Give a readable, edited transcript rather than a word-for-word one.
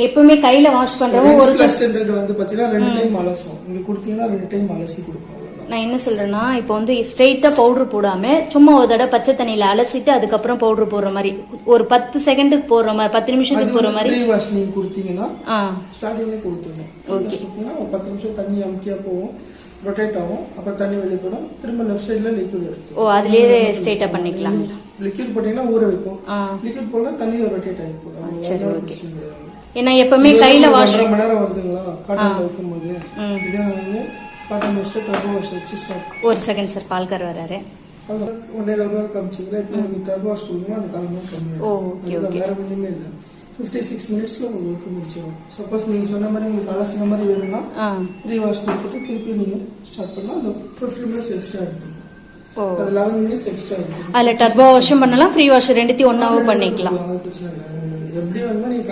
எப்பவுமே கையில வாஷ் பண்றோம். ஒரு வந்து பாத்தீங்கன்னா 2 டைம் அலசும். நீங்க கொடுத்தீங்கன்னா 2 டைம் அலசி கொடுப்போம். நான் என்ன சொல்றேன்னா, இப்போ வந்து ஸ்ட்ரெயிட்டா பவுடர் போடாம சும்மா ஒரு தடவை பச்சை தண்ணியில அலசிட்டு அதுக்கப்புறம் பவுடர் போடுற மாதிரி, ஒரு 10 செகண்டுக்கு போடுற மாதிரி, 10 நிமிஷத்துக்கு போற மாதிரி ப்ரீ வாஷ் நீங்க கொடுத்தீங்கன்னா ஸ்டார்டிங்ல கொடுத்துடணும். ஓகே, கொடுத்தீங்கன்னா 10 நிமிஷம் தண்ணி அமுக்கியா போகும், ரொட்டேட் ஆகும், அப்புறம் தண்ணி வெளியே போடும், திரும்ப லெஃப்ட் சைடுல லிக்விட் எடுத்து அதுலயே ஸ்ட்ரெயிட்டா பண்ணிக்கலாம். லிக்விட் போட்டீங்கன்னா ஊற வைக்கும், லிக்விட் போனா தண்ணியில ரொட்டேட் ஆகி போடும். சரி, ஓகே. ஏன்னா எப்பவுமே கையில வாஷ் 1.5 மணி நேரம் வருதுங்களா காட்டன் வைக்கும் போது. இதை வந்து காட்டன் வச்சுட்டு டர்போ வாஷ் வச்சு ஸ்டார்ட். ஒரு செகண்ட் சார், பால்கார் வராரு. 1.5 மணி நேரம் காமிச்சிங்களா, இப்போ நீங்கள் டர்போ வாஷ் கொடுக்கணும், அது 1/4 மணி நேரம் கம்மியாகும். Okay okay. வேற ஒன்றுமே இல்லை, 56 மினிட்ஸ்ல உங்களுக்கு ஒர்க் முடிச்சிடும். சப்போஸ் நீங்க சொன்ன மாதிரி உங்களுக்கு அலசின மாதிரி வேணும்னா ப்ரீ வாஷ் கொடுத்துட்டு திருப்பி நீங்க ஸ்டார்ட் பண்ணா அந்த 50 மினிட்ஸ் எக்ஸ்ட்ரா எடுத்துக்கும். அது 11 மினிட்ஸ் எக்ஸ்ட்ரா எடுத்துக்கும். அதுல டர்போ வாஷும் பண்ணலாம், ஃப்ரீ வாஷ் ரெண்டுத்தையும் ஒன்னாவும் பண்ணிக்கலாம். எப்படி வேணுமோ நீங்க